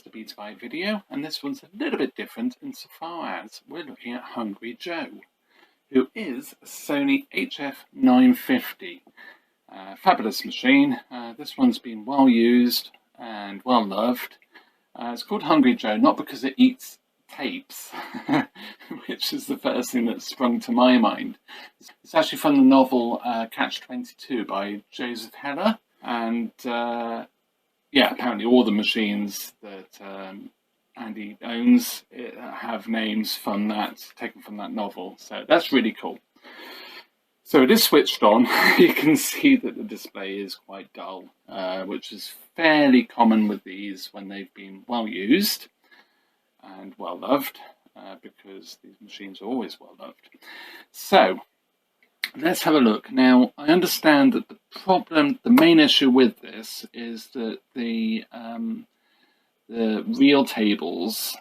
just a Betamax video, and this one's a little bit different insofar as we're looking at Hungry Joe, who is a Sony HF950. Fabulous machine. This one's been well used and well loved. It's called Hungry Joe not because it eats tapes, which is the first thing that sprung to my mind. It's actually from the novel Catch-22 by Joseph Heller, and yeah, apparently all the machines that Andy owns have names from that, taken from that novel. So that's really cool. So it is switched on. You can see that the display is quite dull, which is fairly common with these when they've been well used and well loved, because these machines are always well loved. So let's have a look. Now, I understand that the main issue with this is that the reel tables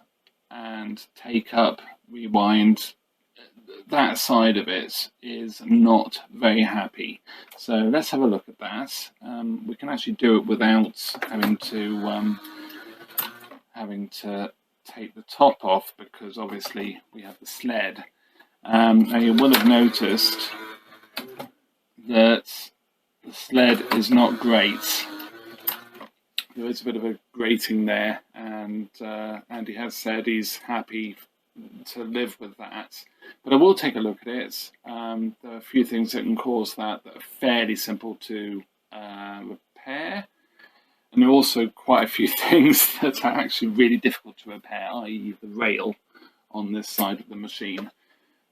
and take up, rewind, that side of it is not very happy. So let's have a look at that. We can actually do it without having to take the top off, because obviously we have the sled. Now you will have noticed that the sled is not great. There is a bit of a grating there, and Andy has said he's happy to live with that. But I will take a look at it. There are a few things that can cause that are fairly simple to repair. And there are also quite a few things that are actually really difficult to repair, i.e. the rail on this side of the machine.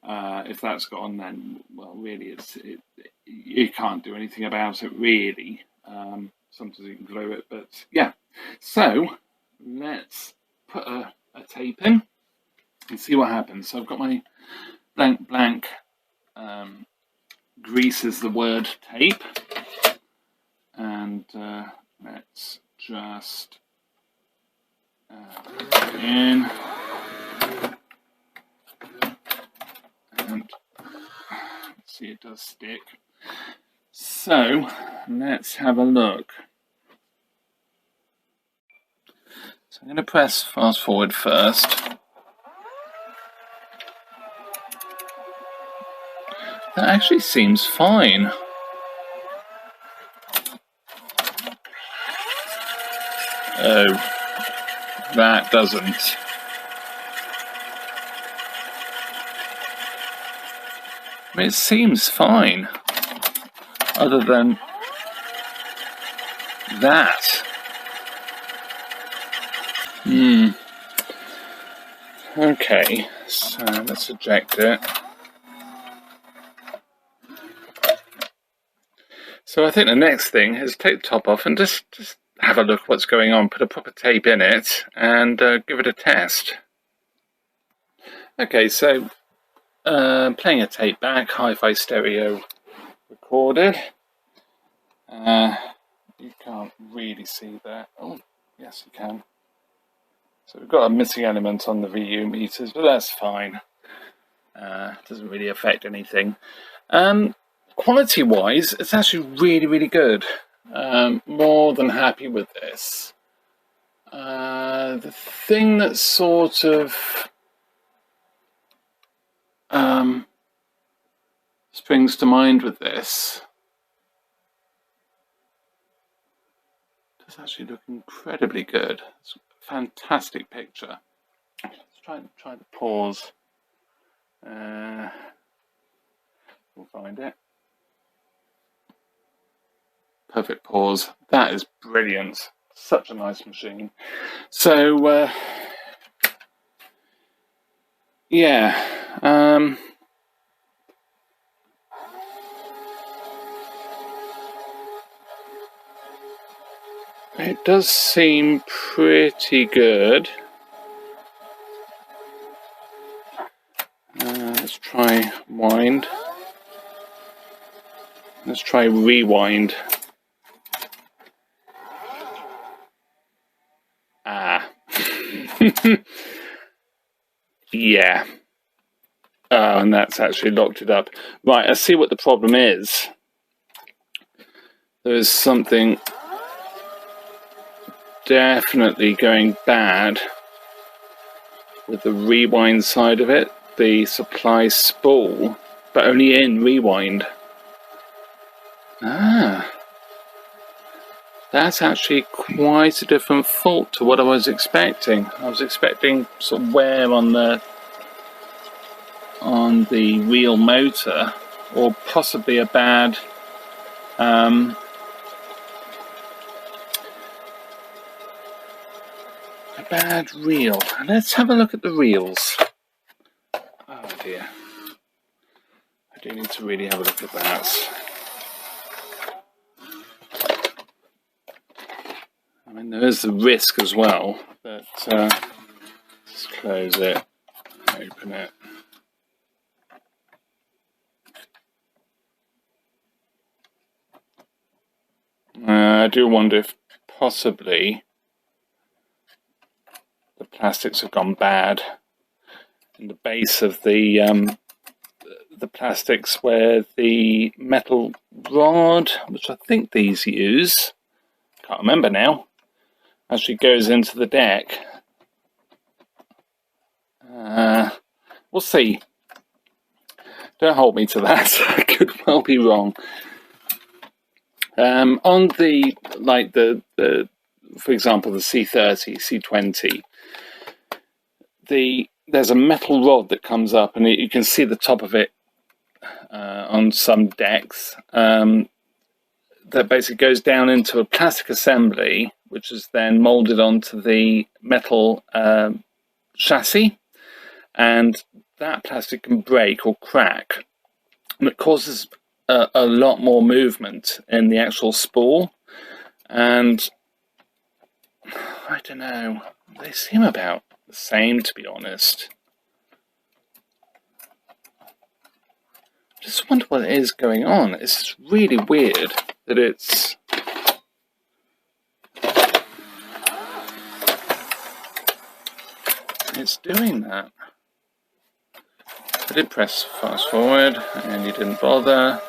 If that's gone, then, well, really, you can't do anything about it, really. Sometimes you can glue it, but yeah. So let's put a tape in and see what happens. So I've got my blank grease is the word tape, and let's just put it in, and see, it does stick. So let's have a look. So I'm going to press fast forward first. That actually seems fine. Oh, that doesn't. I mean, it seems fine, other than that. Okay, so let's eject it. So I think the next thing is take the top off and just have a look what's going on, put a proper tape in it, and give it a test. Okay, so playing a tape back, hi-fi stereo recorded. You can't really see that. Oh, yes you can. So we've got a missing element on the VU meters, but that's fine. Doesn't really affect anything. Quality-wise, it's actually really, really good. More than happy with this. The thing that sort of springs to mind with this, does actually look incredibly good. It's a fantastic picture. Let's try the pause. We'll find it. Perfect pause. That is brilliant. Such a nice machine. So yeah, it does seem pretty good. Let's try wind. Let's try rewind. Yeah. And that's actually locked it up. Right, I see what the problem is. There is something definitely going bad with the rewind side of it, the supply spool, but only in rewind. That's actually quite a different fault to what I was expecting. I was expecting sort of wear on the real motor, or possibly a bad reel. Let's have a look at the reels. Oh dear, I do need to really have a look at that. I mean, there is the risk as well, but just close it, open it. I do wonder if possibly the plastics have gone bad in the base of the plastics, where the metal rod, which I think these use, can't remember now, actually goes into the deck. We'll see. Don't hold me to that. I could well be wrong. On the, like the for example, the C30, C20, there's a metal rod that comes up, and you can see the top of it on some decks. That basically goes down into a plastic assembly, which is then molded onto the metal chassis, and that plastic can break or crack, and it causes a lot more movement in the actual spool. And I don't know, they seem about the same, to be honest. Just wonder what is going on. It's really weird that it's doing that. I did press fast forward and you didn't bother.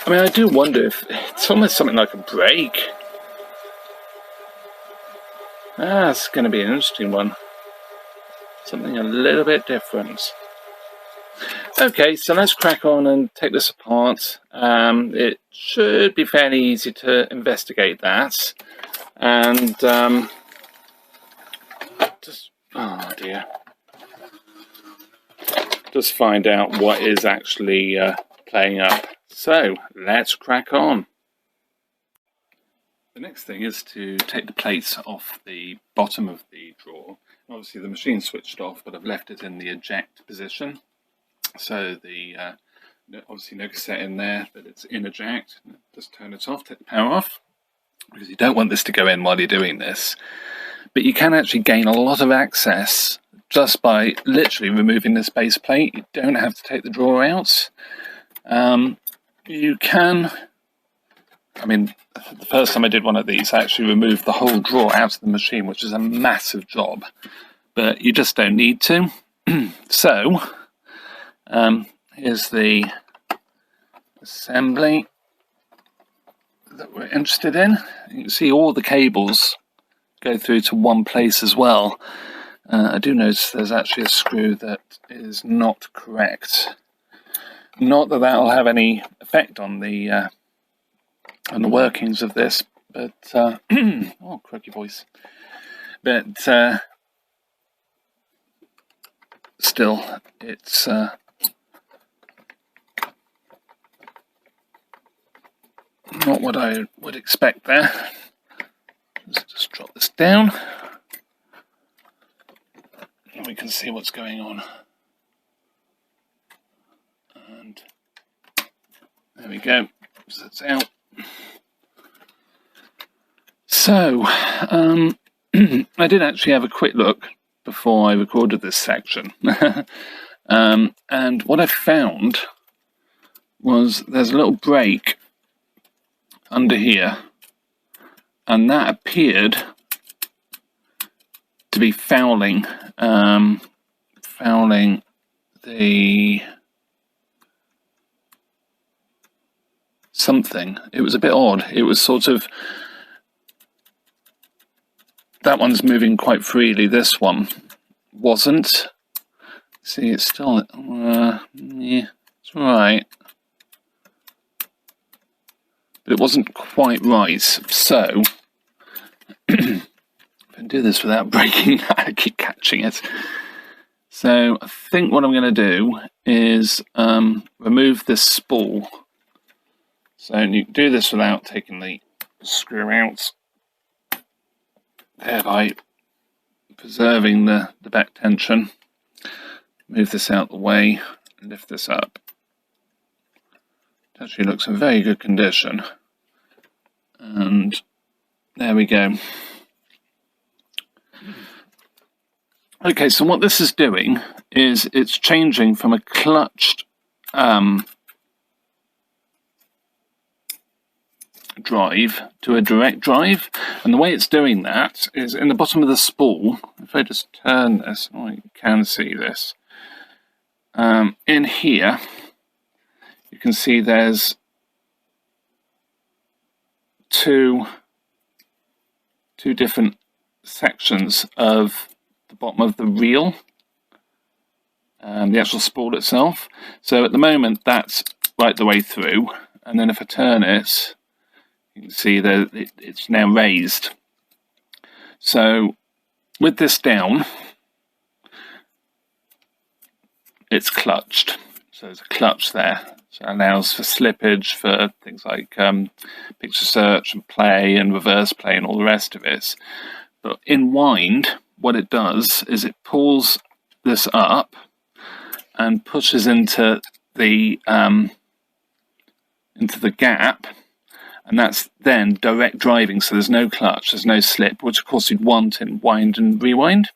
I mean, I do wonder if it's almost something like a brake. That's going to be an interesting one. Something a little bit different. Okay, so let's crack on and take this apart. It should be fairly easy to investigate that. And just, oh dear. Just find out what is actually playing up. So, let's crack on. The next thing is to take the plates off the bottom of the drawer. Obviously the machine's switched off, but I've left it in the eject position. So the obviously no cassette in there, but it's in eject. Just turn it off, take the power off, because you don't want this to go in while you're doing this. But you can actually gain a lot of access just by literally removing this base plate. You don't have to take the drawer out. You can, I mean, the first time I did one of these, I actually removed the whole drawer out of the machine, which is a massive job, but you just don't need to. So, here's the assembly that we're interested in. You can see all the cables go through to one place as well. I do notice there's actually a screw that is not correct. Not that that'll have any effect on the workings of this, but oh, croaky voice. But still, it's not what I would expect there. Let's just drop this down, and we can see what's going on. And there we go. So it's out. So, I did actually have a quick look before I recorded this section. And what I found was there's a little break under here, and that appeared to be fouling the something. It was a bit odd. It was sort of, that one's moving quite freely. This one wasn't. See, it's still, yeah, it's right. But it wasn't quite right. So, I can do this without breaking. I keep catching it. So I think what I'm going to do is remove this spool. So you can do this without taking the screw out, thereby preserving the back tension. Move this out the way, lift this up. It actually looks in very good condition. And there we go. Okay, so what this is doing is it's changing from a clutched drive to a direct drive, and the way it's doing that is in the bottom of the spool. If I just turn this, oh, you can see this. In here, you can see there's two different sections of the bottom of the reel, the actual spool itself. So at the moment, that's right the way through, and then if I turn it, you can see that it's now raised. So with this down, it's clutched. So there's a clutch there. So it allows for slippage for things like picture search and play and reverse play and all the rest of it. But in wind, what it does is it pulls this up and pushes into the gap. And that's then direct driving, so there's no clutch, there's no slip, which of course you'd want in wind and rewind.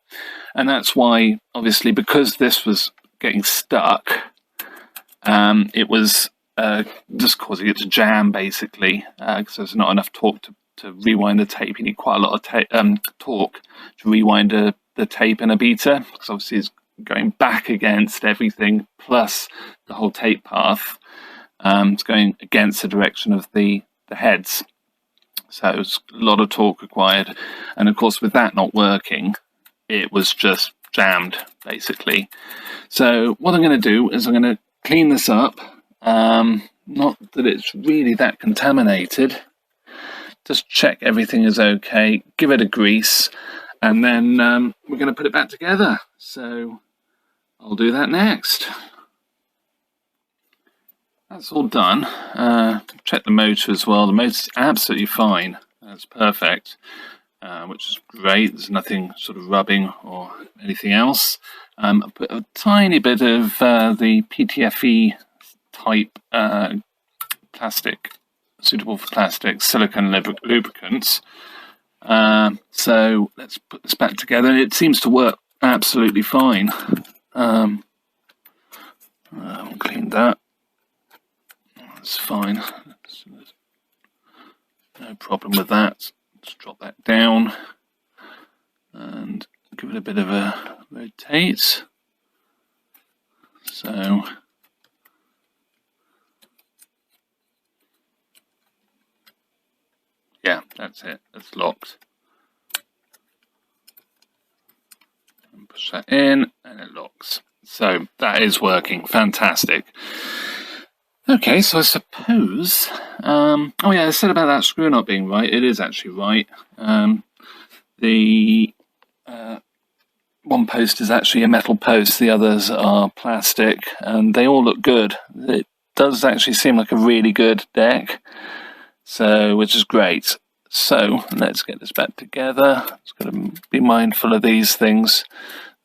And that's why, obviously, because this was getting stuck, it was just causing it to jam, basically, because there's not enough torque to rewind the tape. You need quite a lot of torque to rewind the tape in a beater, because obviously it's going back against everything, plus the whole tape path. It's going against the direction of the heads, so it's a lot of torque required, and of course with that not working, it was just jammed, basically. So what I'm going to do is I'm going to clean this up, not that it's really that contaminated, just check everything is okay, give it a grease, and then we're going to put it back together. So I'll do that next. That's all done. Check the motor as well. The motor's absolutely fine. That's perfect, which is great. There's nothing sort of rubbing or anything else. I put a tiny bit of the PTFE type plastic, suitable for plastic, silicone lubricants. So let's put this back together. It seems to work absolutely fine. I'll clean that. That's fine. No problem with that. Just drop that down and give it a bit of a rotate. So yeah, that's it. It's locked. And push that in and it locks. So that is working. Fantastic. Okay, so I suppose, oh yeah, I said about that screw not being right. It is actually right. The one post is actually a metal post, the others are plastic, and they all look good. It does actually seem like a really good deck, so which is great. So let's get this back together. It's got to be mindful of these things,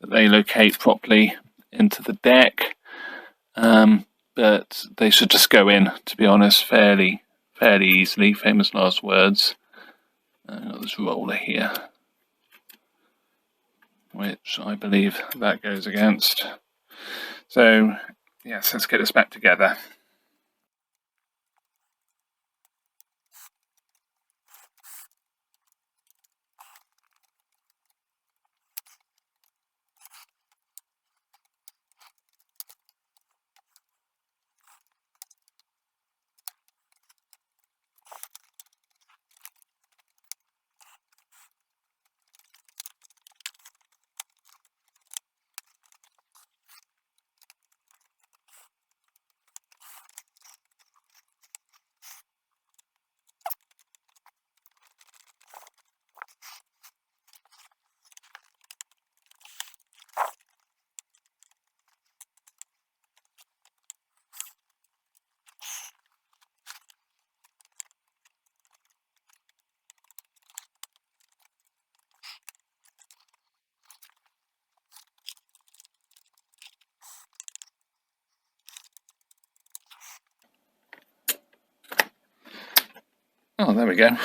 that they locate properly into the deck. But they should just go in, to be honest, fairly easily. Famous last words. I've got this roller here, which I believe that goes against. So, yes, let's get this back together. Oh, there we go.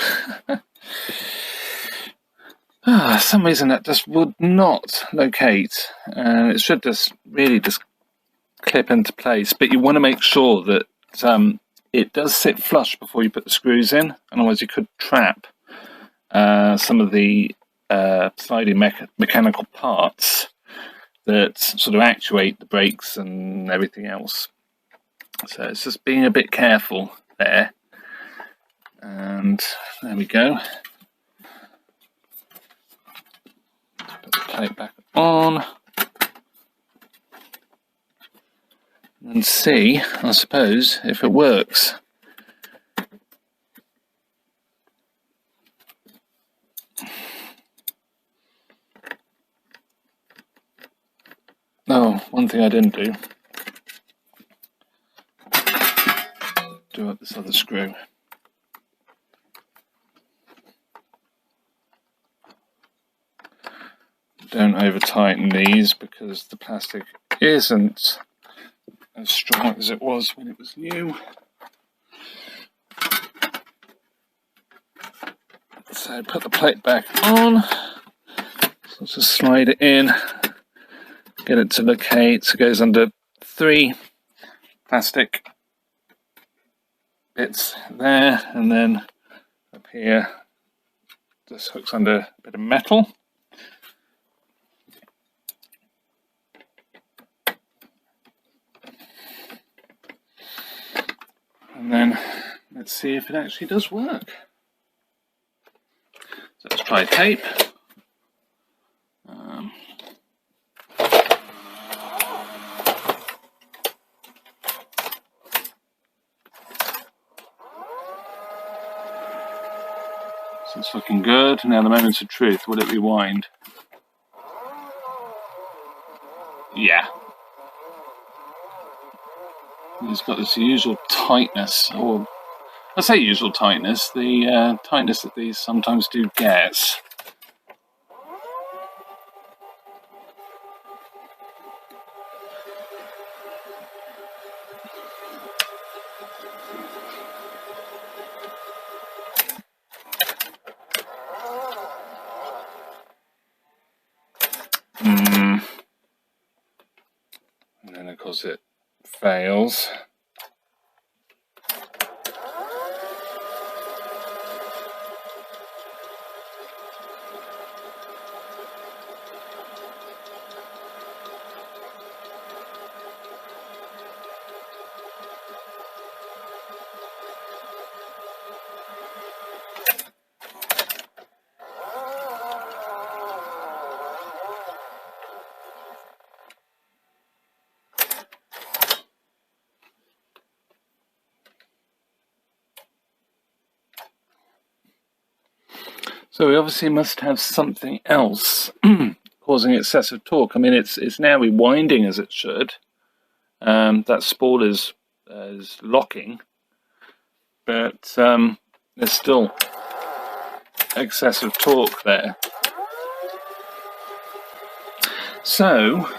For some reason that just would not locate, and it should just really just clip into place, but you want to make sure that it does sit flush before you put the screws in, otherwise you could trap some of the sliding mechanical parts that sort of actuate the brakes and everything else. So it's just being a bit careful there. And there we go. Put the plate back on. And see, I suppose, if it works. Oh, one thing I didn't do up this other screw. Don't over tighten these because the plastic isn't as strong as it was when it was new. So put the plate back on, so just slide it in, get it to locate, so it goes under 3 plastic bits there, and then up here this hooks under a bit of metal. And then let's see if it actually does work. So let's try tape. So it's looking good. Now the moments of truth. Will it rewind? Yeah. It's got this usual tightness, or I say usual tightness, the tightness that these sometimes do get. And then of course it fails. So we obviously must have something else causing excessive torque. I mean, it's now rewinding as it should. That spool is locking, but there's still excessive torque there. So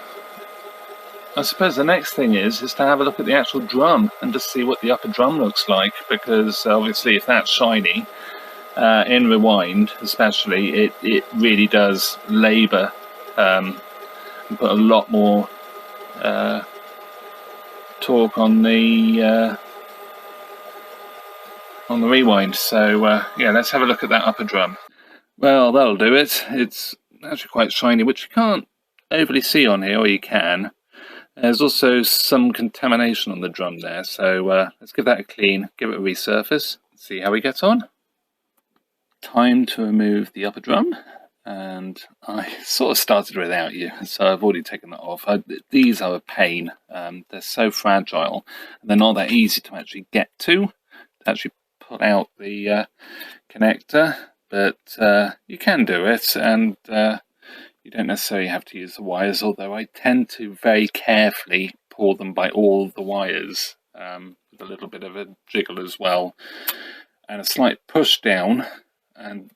I suppose the next thing is to have a look at the actual drum and just see what the upper drum looks like, because obviously if that's shiny, in rewind especially, it really does labour and put a lot more torque on the rewind. So yeah, let's have a look at that upper drum. Well, that'll do it. It's actually quite shiny, which you can't overly see on here, or you can. There's also some contamination on the drum there, so let's give that a clean, give it a resurface, see how we get on. Time to remove the upper drum, and I sort of started without you, so I've already taken that off. These are a pain. They're so fragile, and they're not that easy to actually get to actually pull out the connector, but you can do it, and you don't necessarily have to use the wires, although I tend to very carefully pull them by all the wires, with a little bit of a jiggle as well, and a slight push down, and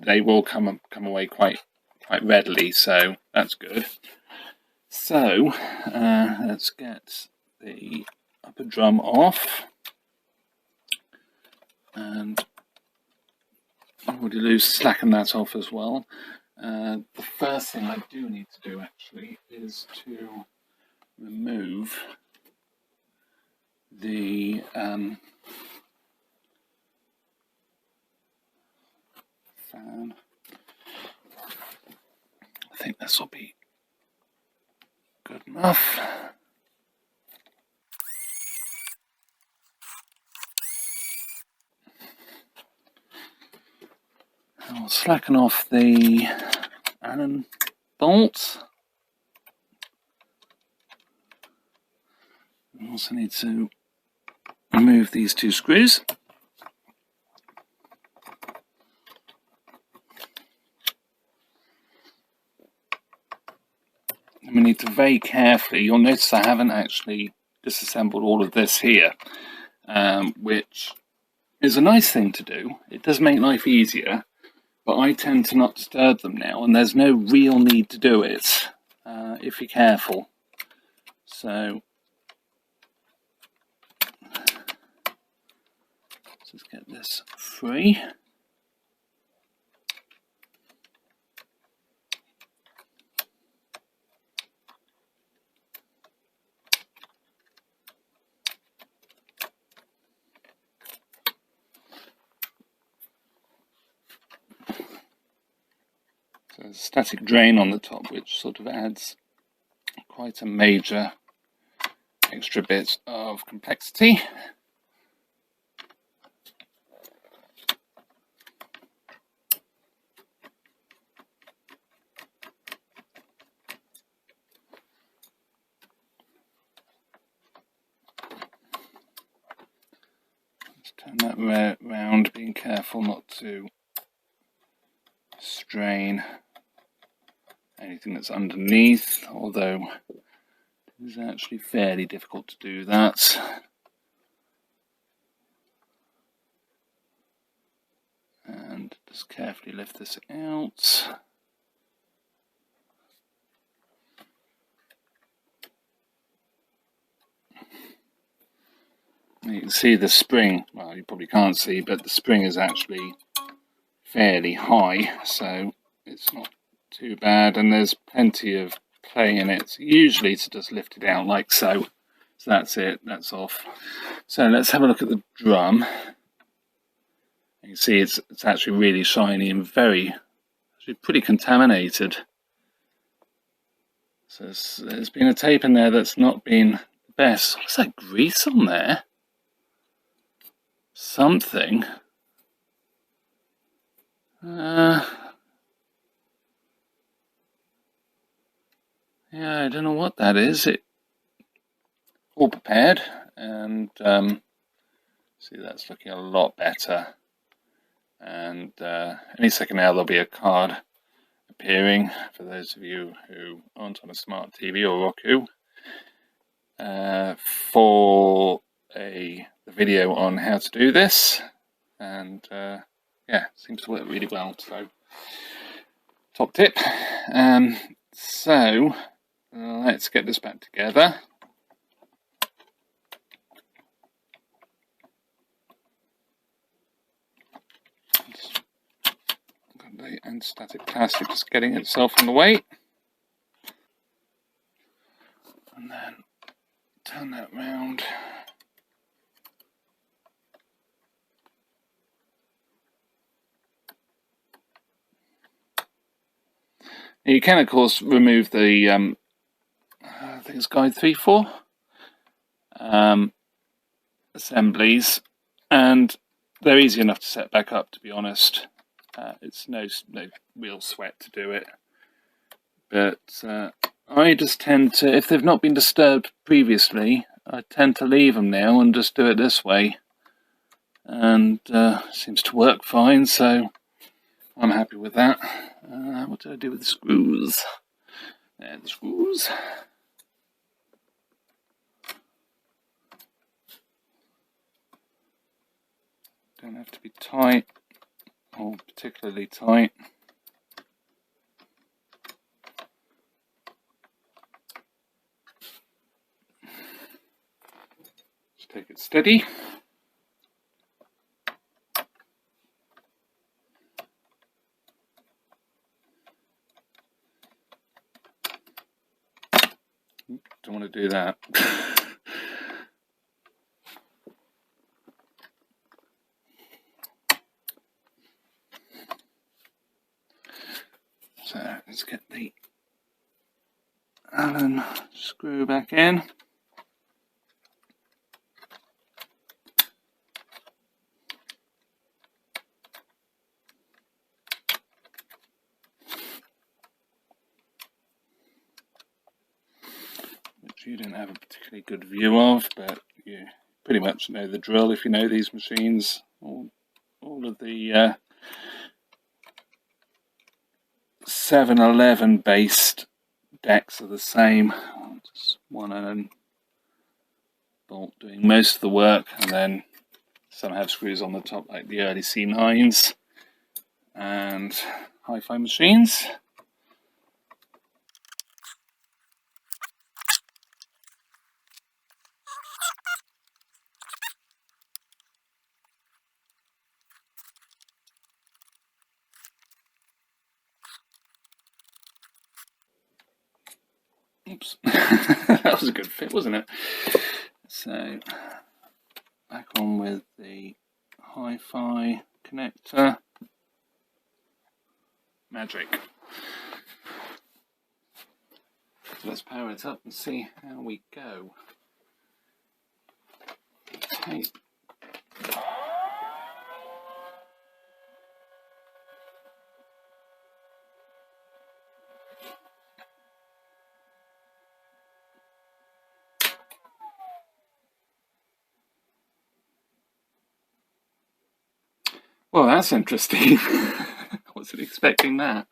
they will come away quite readily, so that's good. So let's get the upper drum off, and already loose, slacken that off as well. The first thing I do need to do actually is to remove the fan. I think this will be good enough. I'll slacken off the Allen bolts. I also need to remove these two screws. And we need to very carefully, you'll notice I haven't actually disassembled all of this here, which is a nice thing to do. It does make life easier, but I tend to not disturb them now, and there's no real need to do it if you're careful. So let's just get this free. So there's a static drain on the top, which sort of adds quite a major extra bit of complexity. Let's turn that round, being careful not to strain anything that's underneath, although it is actually fairly difficult to do that. And just carefully lift this out. You can see the spring, well, you probably can't see, but the spring is actually fairly high, so it's not too bad, and there's plenty of play in it. Usually to just lift it out like so. So that's it, that's off. So let's have a look at the drum. You can see it's actually really shiny and actually pretty contaminated. So there's been a tape in there that's not been the best. What's that grease on there? Something. Yeah, I don't know what that is. It all prepared, and see, that's looking a lot better. And any second now there'll be a card appearing for those of you who aren't on a smart TV or Roku for the video on how to do this, and yeah, seems to work really well. So top tip. So let's get this back together. Got the anti-static plastic just getting itself in the way, and then turn that round. You can, of course, remove the I think it's guide 3/4 assemblies, and they're easy enough to set back up, to be honest. It's no real sweat to do it, but I just tend to, if they've not been disturbed previously, I tend to leave them now and just do it this way, and seems to work fine, so I'm happy with that. What do I do with the screws? There, the screws. Don't have to be tight or particularly tight. Just take it steady. want to do that. So let's get the Allen screw back in. Which you didn't have a particularly good view of, but you pretty much know the drill if you know these machines. All of the 711 based decks are the same. Just one Allen bolt doing most of the work, and then some have screws on the top like the early C9s and hi-fi machines. Oops, that was a good fit, wasn't it? So, back on with the hi-fi connector. Magic. So let's power it up and see how we go. Tape. Well, that's interesting. Wasn't expecting that.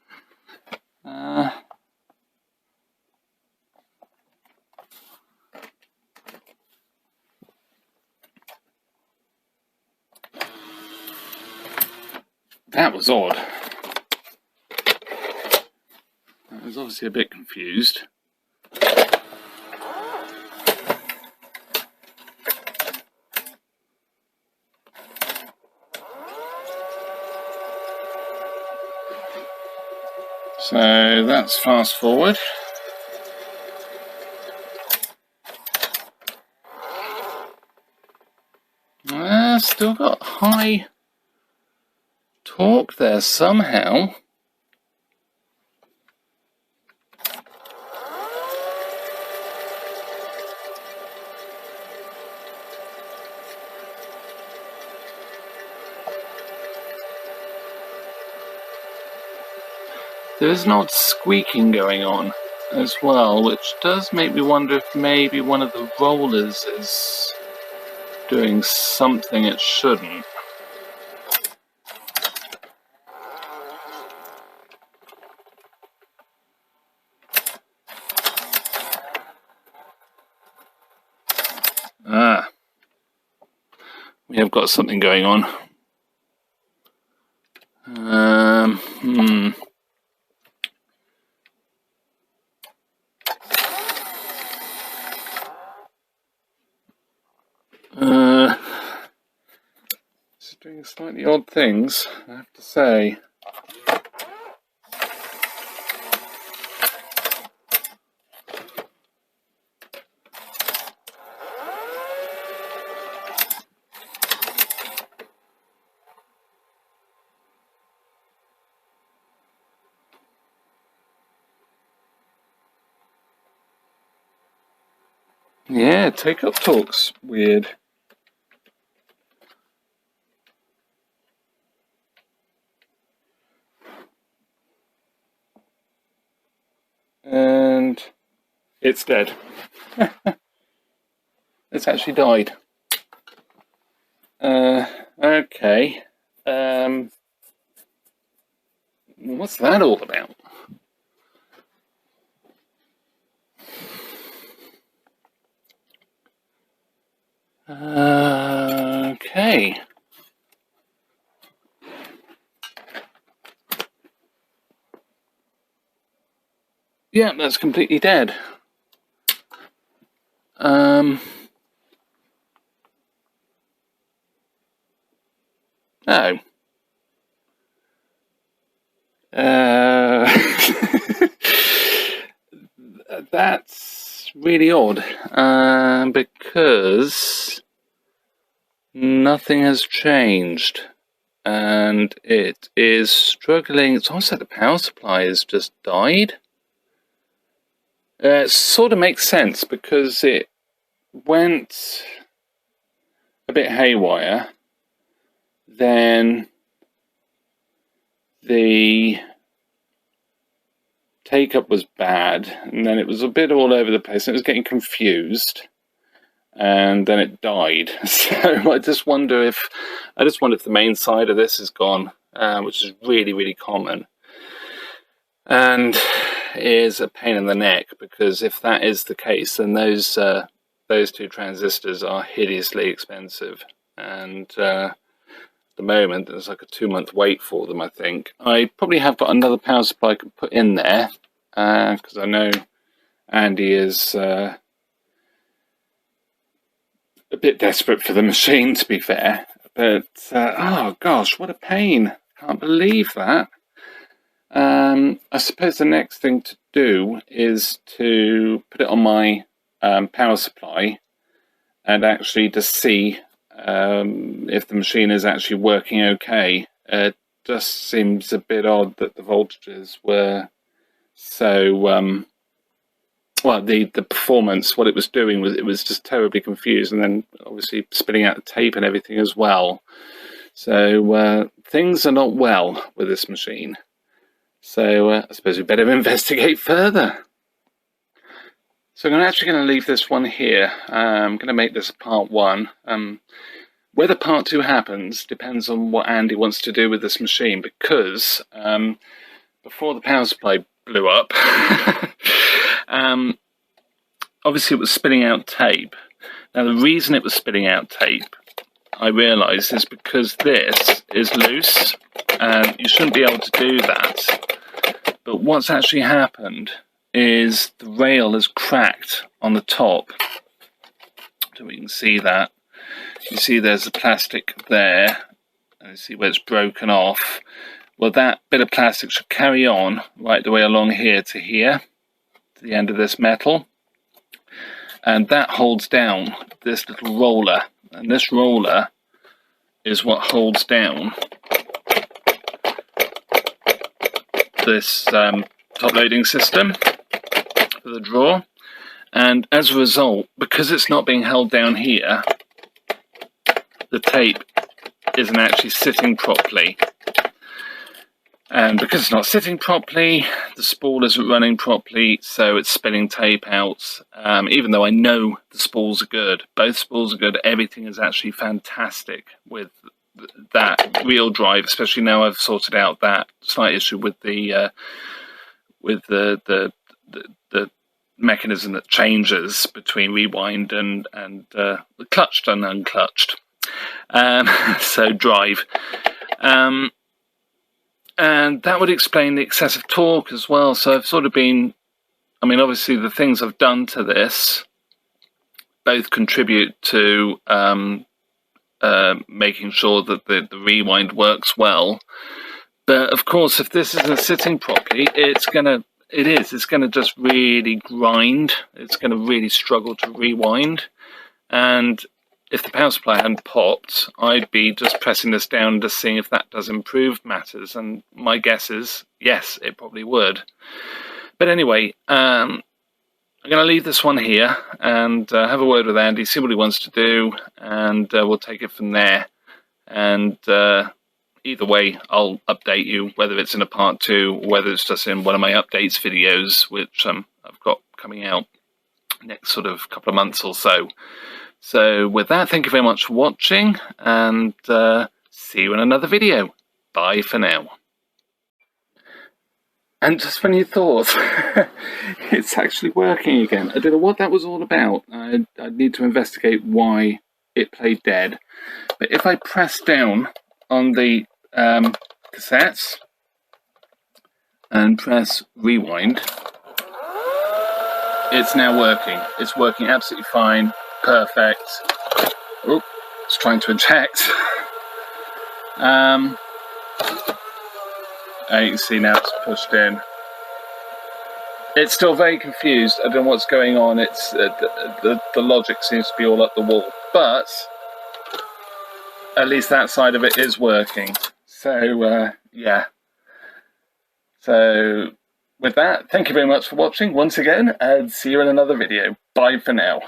That was odd. I was obviously a bit confused. So that's fast forward. Still got high torque there somehow. There's an odd squeaking going on as well, which does make me wonder if maybe one of the rollers is doing something it shouldn't. We have got something going on. It's doing slightly odd things, I have to say. Yeah, take-up torque's weird. And it's dead. It's actually died. Okay. What's that all about? Okay. Yeah, that's completely dead. Oh. That's really odd, because nothing has changed, and it is struggling. It's almost like the power supply has just died. It sort of makes sense because it went a bit haywire, then the take-up was bad, and then it was a bit all over the place, and it was getting confused, and then it died. So I just wonder if the main side of this is gone, which is really, really common, and is a pain in the neck, because if that is the case, then those two transistors are hideously expensive, and the moment there's like a 2-month wait for them. I think I probably have got another power supply I can put in there, because I know Andy is a bit desperate for the machine, to be fair. But oh gosh, what a pain. Can't believe that. I suppose the next thing to do is to put it on my power supply and actually just see if the machine is actually working okay. It just seems a bit odd that the voltages were so well, the performance, what it was doing was, it was just terribly confused, and then obviously spitting out the tape and everything as well. So things are not well with this machine. So I suppose we better investigate further. So I'm actually going to leave this one here. I'm going to make this part 1. Whether part 2 happens depends on what Andy wants to do with this machine, because before the power supply blew up, obviously it was spitting out tape. Now the reason it was spitting out tape, I realised, is because this is loose, and you shouldn't be able to do that. But what's actually happened is the rail has cracked on the top. So we can see that. You see there's the plastic there, and you see where it's broken off. Well, that bit of plastic should carry on right the way along here, to the end of this metal. And that holds down this little roller. And this roller is what holds down this top loading system for the drawer. And as a result, because it's not being held down here, the tape isn't actually sitting properly. And because it's not sitting properly, the spool isn't running properly, so it's spilling tape out. Even though I know the spools are good, both spools are good, everything is actually fantastic with that wheel drive, especially now I've sorted out that slight issue with the mechanism that changes between rewind and clutched and unclutched. So drive. And that would explain the excessive torque as well. So I've sort of been, I mean, obviously the things I've done to this both contribute to making sure that the rewind works well. But of course, if this isn't sitting properly, it's gonna just really grind. It's gonna really struggle to rewind. And if the power supply hadn't popped, I'd be just pressing this down and just seeing if that does improve matters. And my guess is, yes, it probably would. But anyway, I'm going to leave this one here and have a word with Andy, see what he wants to do, and we'll take it from there. And either way, I'll update you, whether it's in a part 2 or whether it's just in one of my updates videos, which I've got coming out next sort of couple of months or so. So with that, thank you very much for watching, and see you in another video. Bye for now. And just when you thought it's actually working again, I don't know what that was all about. I need to investigate why it played dead. But if I press down on the cassettes and press rewind, it's now working. It's working absolutely fine. Perfect. Oh, it's trying to eject. And you can see now it's pushed in. It's still very confused. I don't know what's going on. It's the logic seems to be all up the wall, but at least that side of it is working. So yeah. So with that, thank you very much for watching once again, and see you in another video. Bye for now.